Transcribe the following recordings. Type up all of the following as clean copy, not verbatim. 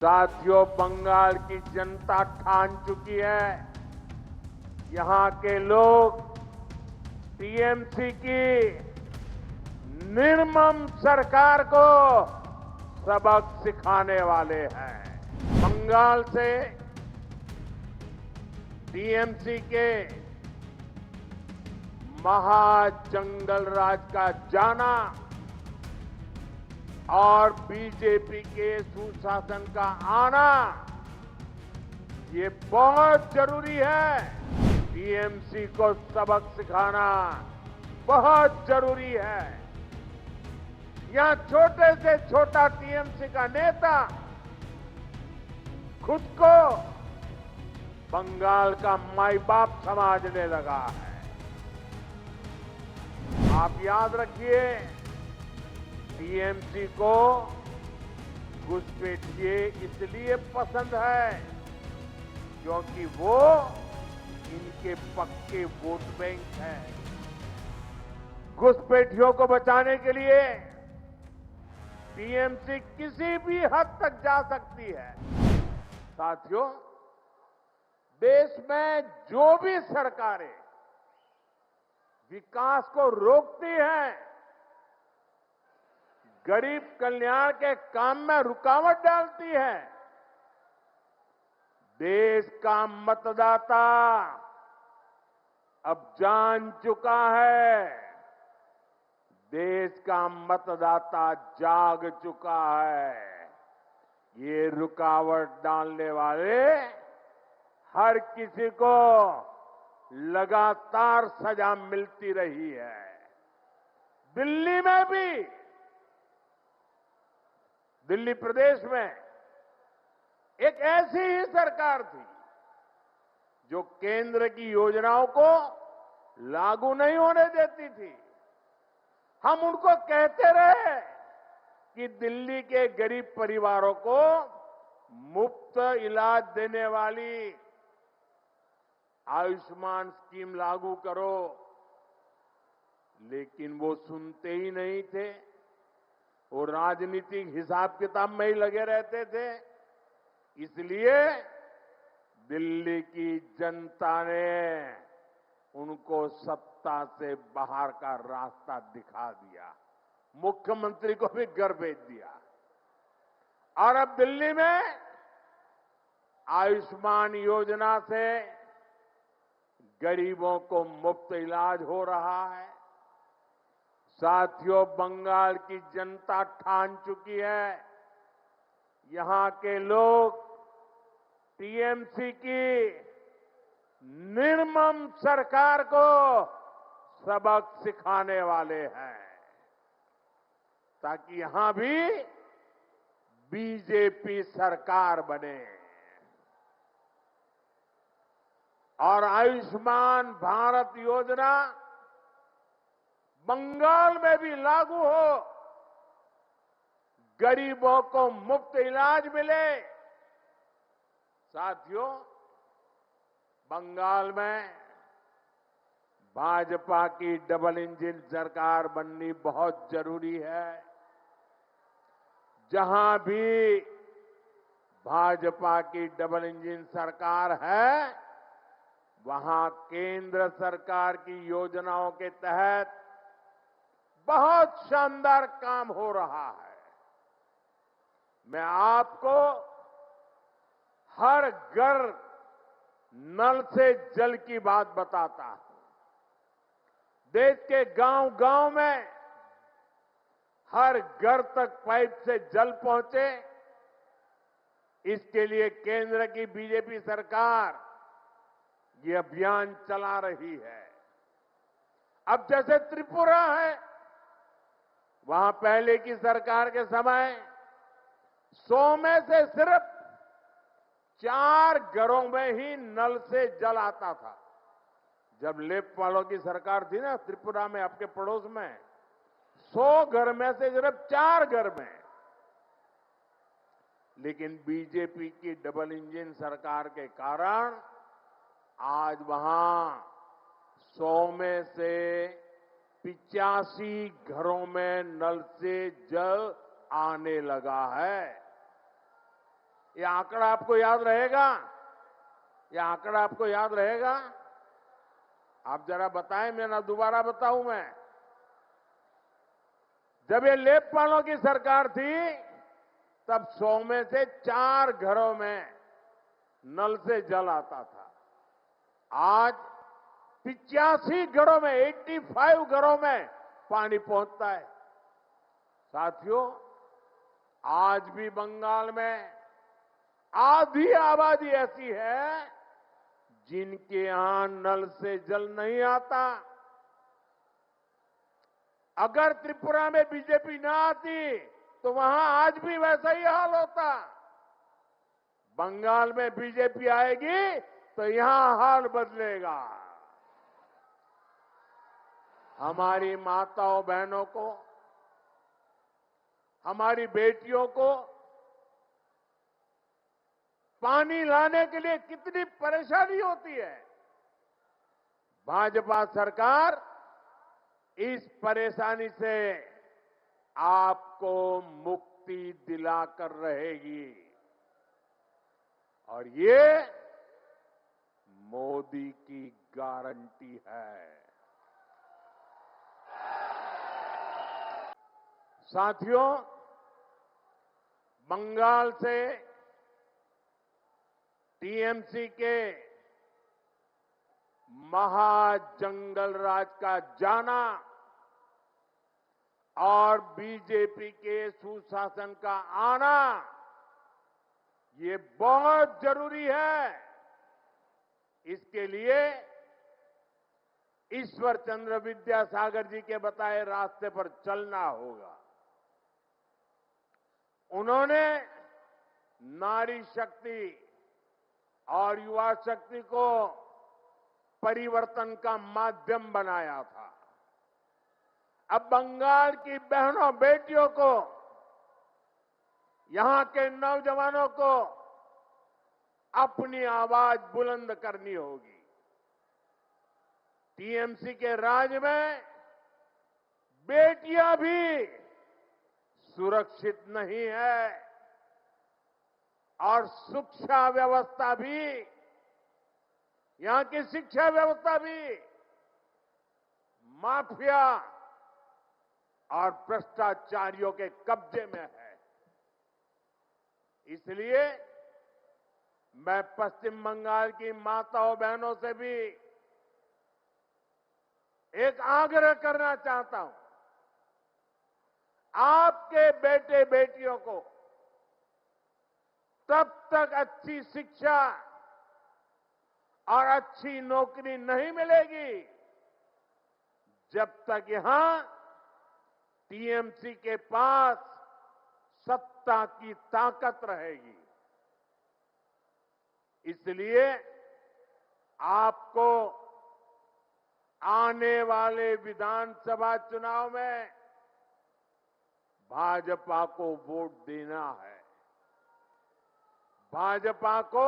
साथियों, बंगाल की जनता ठान चुकी है। यहां के लोग टीएमसी की निर्मम सरकार को सबक सिखाने वाले हैं। बंगाल से टीएमसी के महाजंगल राज का जाना और बीजेपी के सुशासन का आना ये बहुत जरूरी है। टीएमसी को सबक सिखाना बहुत जरूरी है। यहां छोटे से छोटा टीएमसी का नेता खुद को बंगाल का माई बाप समझने लगा है। आप याद रखिए, टीएमसी को घुसपैठिए इसलिए पसंद है क्योंकि वो इनके पक्के वोट बैंक है। घुसपैठियों को बचाने के लिए टीएमसी किसी भी हद तक जा सकती है। साथियों, देश में जो भी सरकारें विकास को रोकती हैं, गरीब कल्याण के काम में रुकावट डालती है, देश का मतदाता अब जान चुका है, देश का मतदाता जाग चुका है। ये रुकावट डालने वाले हर किसी को लगातार सजा मिलती रही है। दिल्ली में भी, दिल्ली प्रदेश में एक ऐसी ही सरकार थी जो केंद्र की योजनाओं को लागू नहीं होने देती थी। हम उनको कहते रहे कि दिल्ली के गरीब परिवारों को मुफ्त इलाज देने वाली आयुष्मान स्कीम लागू करो, लेकिन वो सुनते ही नहीं थे। वो राजनीतिक हिसाब किताब में ही लगे रहते थे। इसलिए दिल्ली की जनता ने उनको सत्ता से बाहर का रास्ता दिखा दिया, मुख्यमंत्री को भी घर भेज दिया। और अब दिल्ली में आयुष्मान योजना से गरीबों को मुफ्त इलाज हो रहा है। साथियों, बंगाल की जनता ठान चुकी है। यहां के लोग टीएमसी की निर्मम सरकार को सबक सिखाने वाले हैं, ताकि यहां भी बीजेपी सरकार बने और आयुष्मान भारत योजना बंगाल में भी लागू हो, गरीबों को मुफ्त इलाज मिले। साथियों, बंगाल में भाजपा की डबल इंजन सरकार बननी बहुत जरूरी है। जहां भी भाजपा की डबल इंजन सरकार है, वहां केंद्र सरकार की योजनाओं के तहत बहुत शानदार काम हो रहा है। मैं आपको हर घर नल से जल की बात बताता हूं। देश के गांव-गांव में हर घर तक पाइप से जल पहुंचे, इसके लिए केंद्र की बीजेपी सरकार ये अभियान चला रही है। अब जैसे त्रिपुरा है, वहां पहले की सरकार के समय 100 में से सिर्फ 4 घरों में ही नल से जल आता था। जब लेफ्ट वालों की सरकार थी ना त्रिपुरा में, आपके पड़ोस में, 100 घर में से सिर्फ 4 घर में। लेकिन बीजेपी की डबल इंजन सरकार के कारण आज वहां 100 में से 85 घरों में नल से जल आने लगा है। ये आंकड़ा आपको याद रहेगा? ये आंकड़ा आपको याद रहेगा? आप जरा बताएं, मैं ना दोबारा बताऊं मैं। जब ये लेपपालों की सरकार थी तब 100 में से 4 घरों में नल से जल आता था। आज 85 घरों में, 85 घरों में पानी पहुंचता है। साथियों, आज भी बंगाल में आधी आबादी ऐसी है जिनके यहां नल से जल नहीं आता। अगर त्रिपुरा में बीजेपी ना आती तो वहां आज भी वैसा ही हाल होता। बंगाल में बीजेपी आएगी तो यहां हाल बदलेगा। हमारी माताओं बहनों को, हमारी बेटियों को पानी लाने के लिए कितनी परेशानी होती है। भाजपा सरकार इस परेशानी से आपको मुक्ति दिलाकर रहेगी और ये मोदी की गारंटी है। साथियों, बंगाल से टीएमसी के महाजंगल राज का जाना और बीजेपी के सुशासन का आना, ये बहुत जरूरी है। इसके लिए ईश्वर चंद्र विद्यासागर जी के बताए रास्ते पर चलना होगा। उन्होंने नारी शक्ति और युवा शक्ति को परिवर्तन का माध्यम बनाया था। अब बंगाल की बहनों बेटियों को, यहां के नौजवानों को अपनी आवाज बुलंद करनी होगी। टीएमसी के राज में बेटियां भी सुरक्षित नहीं है और शिक्षा व्यवस्था भी, यहां की शिक्षा व्यवस्था भी माफिया और भ्रष्टाचारियों के कब्जे में है। इसलिए मैं पश्चिम बंगाल की माताओं बहनों से भी एक आग्रह करना चाहता हूं। आपके बेटे बेटियों को तब तक अच्छी शिक्षा और अच्छी नौकरी नहीं मिलेगी जब तक यहां टीएमसी के पास सत्ता की ताकत रहेगी। इसलिए आपको आने वाले विधानसभा चुनाव में भाजपा को वोट देना है। भाजपा को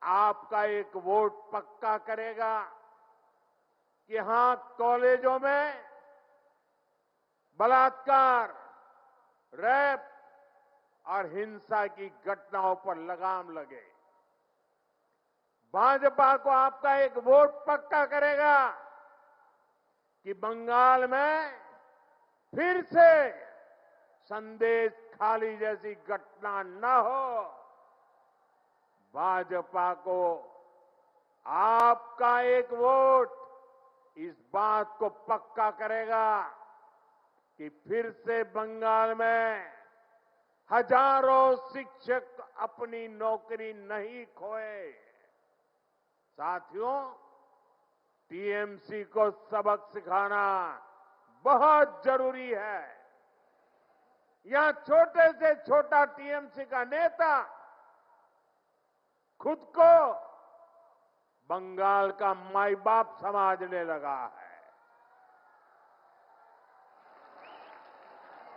आपका एक वोट पक्का करेगा कि हां, कॉलेजों में बलात्कार, रेप और हिंसा की घटनाओं पर लगाम लगे। भाजपा को आपका एक वोट पक्का करेगा कि बंगाल में फिर से संदेश खाली जैसी घटना न हो। भाजपा को आपका एक वोट इस बात को पक्का करेगा कि फिर से बंगाल में हजारों शिक्षक अपनी नौकरी नहीं खोए। साथियों, टीएमसी को सबक सिखाना बहुत जरूरी है। यहां छोटे से छोटा टीएमसी का नेता खुद को बंगाल का माई बाप समझने लगा है।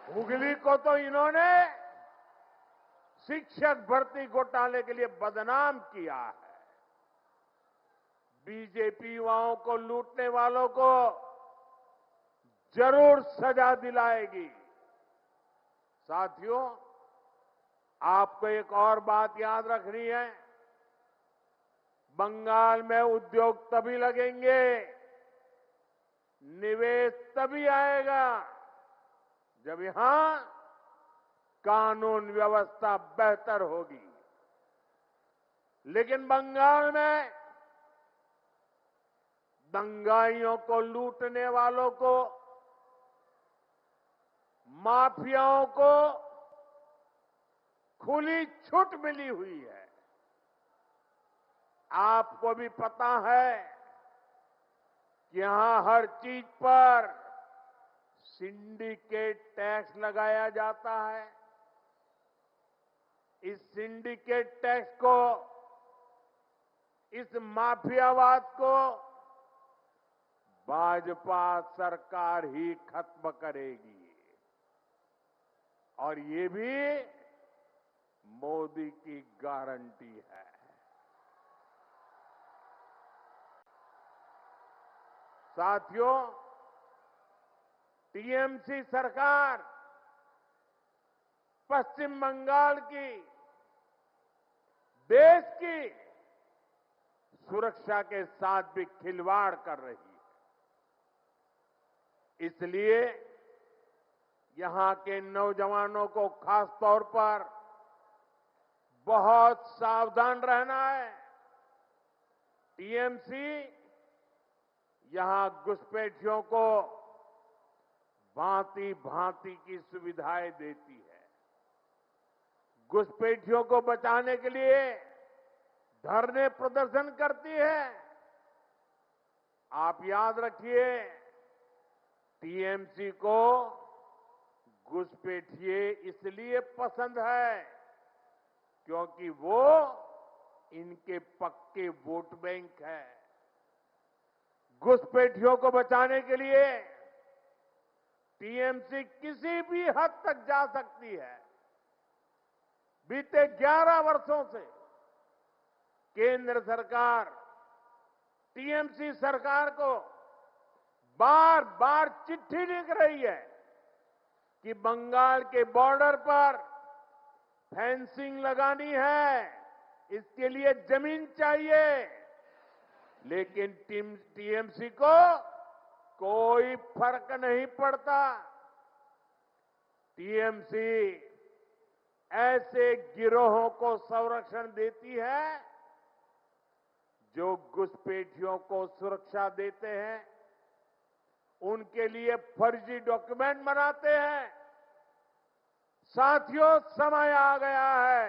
हुगली को तो इन्होंने शिक्षक भर्ती घोटाले के लिए बदनाम किया है। बीजेपी युवाओं को लूटने वालों को जरूर सजा दिलाएगी। साथियों, आपको एक और बात याद रखनी है, बंगाल में उद्योग तभी लगेंगे, निवेश तभी आएगा जब यहां कानून व्यवस्था बेहतर होगी। लेकिन बंगाल में दंगाइयों को, लूटने वालों को, माफियाओं को खुली छूट मिली हुई है। आपको भी पता है कि यहां हर चीज पर सिंडिकेट टैक्स लगाया जाता है। इस सिंडिकेट टैक्स को, इस माफियावाद को भाजपा सरकार ही खत्म करेगी, और ये भी मोदी की गारंटी है। साथियों, टीएमसी सरकार पश्चिम बंगाल की, देश की सुरक्षा के साथ भी खिलवाड़ कर रही है। इसलिए यहां के नौजवानों को खास तौर पर बहुत सावधान रहना है। टीएमसी यहां घुसपैठियों को भांति भांति की सुविधाएं देती है। घुसपैठियों को बचाने के लिए धरने प्रदर्शन करती है। आप याद रखिए, टीएमसी को घुसपैठिए इसलिए पसंद है क्योंकि वो इनके पक्के वोट बैंक है। घुसपैठियों को बचाने के लिए टीएमसी किसी भी हद तक जा सकती है। बीते 11 वर्षों से केंद्र सरकार टीएमसी सरकार को बार बार चिट्ठी लिख रही है कि बंगाल के बॉर्डर पर फेंसिंग लगानी है, इसके लिए जमीन चाहिए। लेकिन टीएमसी को कोई फर्क नहीं पड़ता। टीएमसी ऐसे गिरोहों को संरक्षण देती है जो घुसपैठियों को सुरक्षा देते हैं, उनके लिए फर्जी डॉक्यूमेंट बनाते हैं। साथियों, समय आ गया है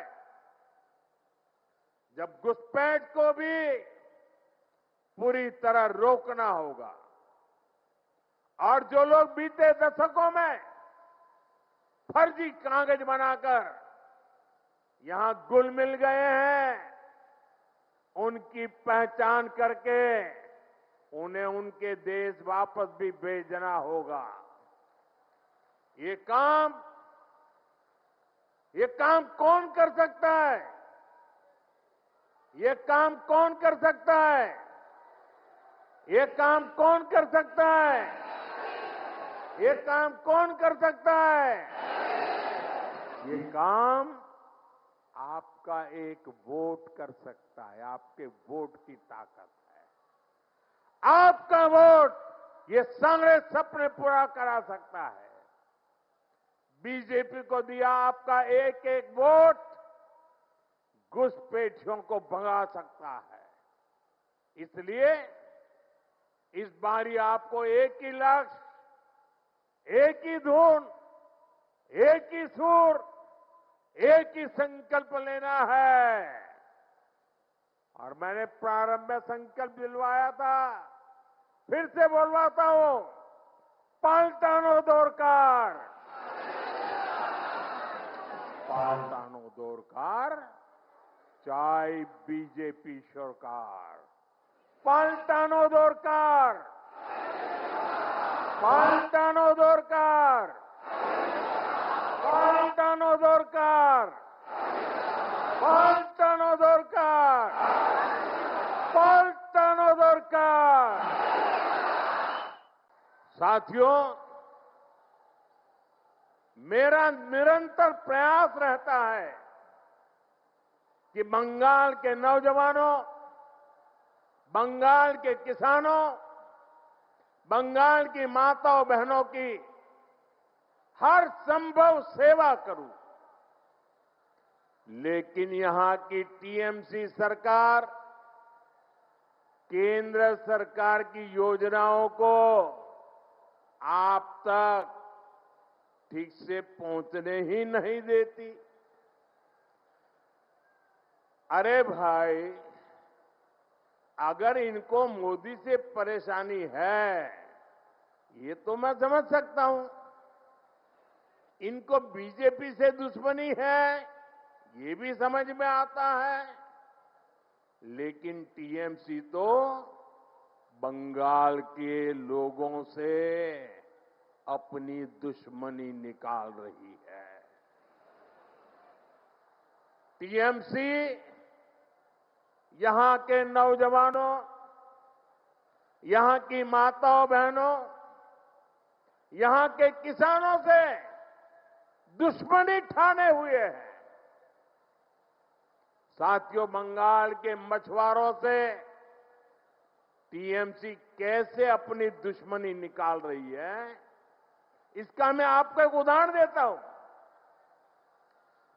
जब घुसपैठ को भी पूरी तरह रोकना होगा। और जो लोग बीते दशकों में फर्जी कागज बनाकर यहां घुल मिल गए हैं, उनकी पहचान करके उन्हें उनके देश वापस भी भेजना होगा। ये काम कौन कर सकता है? ये काम कौन कर सकता है? ये काम कौन कर सकता है? ये काम कौन कर सकता है? ये काम आपका एक वोट कर सकता है। आपके वोट की ताकत है। आपका वोट ये सारे सपने पूरा करा सकता है। बीजेपी को दिया आपका एक एक वोट घुसपैठियों को भगा सकता है। इसलिए इस बारी आपको एक ही लक्ष्य, एक ही धुन, एक ही सुर, एक ही संकल्प लेना है। और मैंने प्रारंभ में संकल्प दिलवाया था, फिर से बोलवाता हूं, पाल्टानो दरकार, पाल्टानो दरकार, चाहे बीजेपी सरकार। पाल्टानो दरकार, पाल्टानो दरकार, पाल्टानो दरकार, पाल्टानो दरकार, पाल्टानो दरकार। साथियों, मेरा निरंतर प्रयास रहता है कि बंगाल के नौजवानों, बंगाल के किसानों, बंगाल की माताओं बहनों की हर संभव सेवा करूं। लेकिन यहां की टीएमसी सरकार केंद्र सरकार की योजनाओं को आप तक ठीक से पहुंचने ही नहीं देती। अरे भाई, अगर इनको मोदी से परेशानी है, ये तो मैं समझ सकता हूं। इनको बीजेपी से दुश्मनी है, ये भी समझ में आता है। लेकिन टीएमसी तो बंगाल के लोगों से अपनी दुश्मनी निकाल रही है। टीएमसी यहां के नौजवानों, यहां की माताओं बहनों, यहां के किसानों से दुश्मनी ठाने हुए हैं। साथियों, बंगाल के मछुआरों से टीएमसी कैसे अपनी दुश्मनी निकाल रही है, इसका मैं आपको एक उदाहरण देता हूं।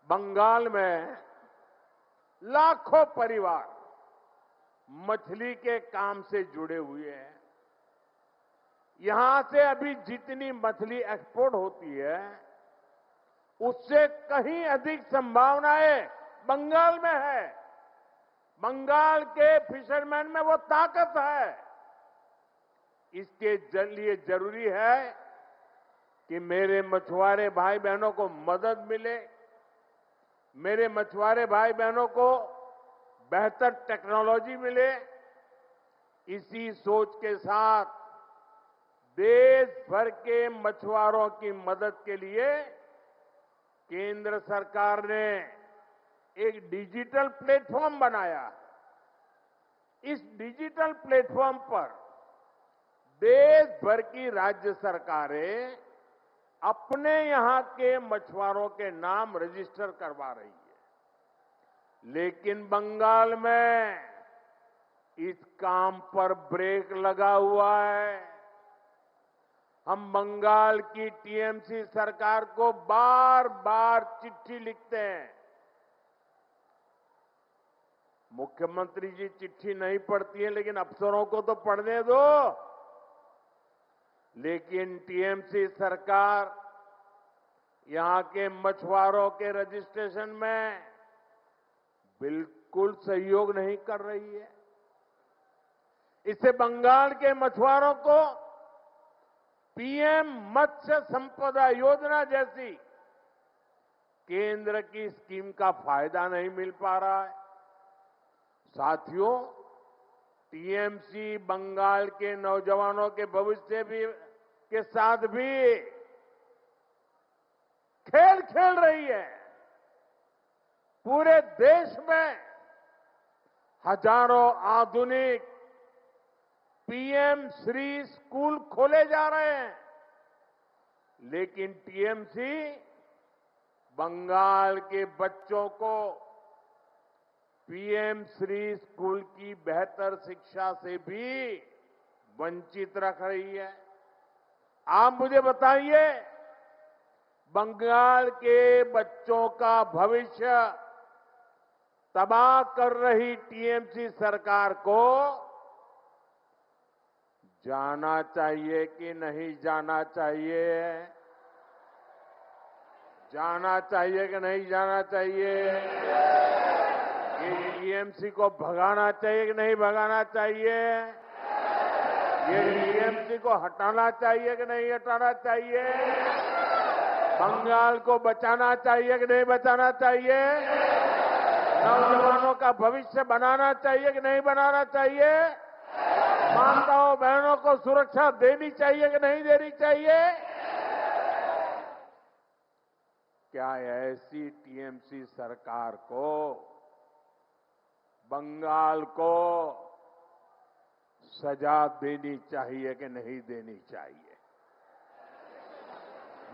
बंगाल में लाखों परिवार मछली के काम से जुड़े हुए हैं। यहां से अभी जितनी मछली एक्सपोर्ट होती है, उससे कहीं अधिक संभावनाएं बंगाल में है। बंगाल के फिशरमैन में वो ताकत है। इसके लिए जरूरी है कि मेरे मछुआरे भाई बहनों को मदद मिले, मेरे मछुआरे भाई बहनों को बेहतर टेक्नोलॉजी मिले। इसी सोच के साथ देश भर के मछुआरों की मदद के लिए केंद्र सरकार ने एक डिजिटल प्लेटफॉर्म बनाया। इस डिजिटल प्लेटफॉर्म पर देश भर की राज्य सरकारें अपने यहां के मछुआरों के नाम रजिस्टर करवा रही है। लेकिन बंगाल में इस काम पर ब्रेक लगा हुआ है। हम बंगाल की टीएमसी सरकार को बार बार चिट्ठी लिखते हैं। मुख्यमंत्री जी चिट्ठी नहीं पढ़ती है, लेकिन अफसरों को तो पढ़ने दो। लेकिन टीएमसी सरकार यहां के मछुआरों के रजिस्ट्रेशन में बिल्कुल सहयोग नहीं कर रही है। इससे बंगाल के मछुआरों को पीएम मत्स्य संपदा योजना जैसी केंद्र की स्कीम का फायदा नहीं मिल पा रहा है। साथियों, टीएमसी बंगाल के नौजवानों के भविष्य भी के साथ भी खेल खेल रही है। पूरे देश में हजारों आधुनिक पीएम श्री स्कूल खोले जा रहे हैं। लेकिन टीएमसी बंगाल के बच्चों को पीएम श्री स्कूल की बेहतर शिक्षा से भी वंचित रख रही है। आप मुझे बताइए, बंगाल के बच्चों का भविष्य तबाह कर रही टीएमसी सरकार को जाना चाहिए कि नहीं जाना चाहिए? जाना चाहिए कि नहीं जाना चाहिए? ये टीएमसी को भगाना चाहिए कि नहीं भगाना चाहिए? ये टीएमसी को हटाना चाहिए कि नहीं हटाना चाहिए? बंगाल को बचाना चाहिए कि नहीं बचाना चाहिए? नौजवानों का भविष्य बनाना चाहिए कि नहीं बनाना चाहिए? माताओं बहनों को सुरक्षा देनी चाहिए कि नहीं देनी चाहिए? क्या ऐसी टीएमसी सरकार को बंगाल को सजा देनी चाहिए कि नहीं देनी चाहिए?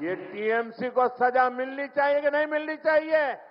ये टीएमसी को सजा मिलनी चाहिए कि नहीं मिलनी चाहिए?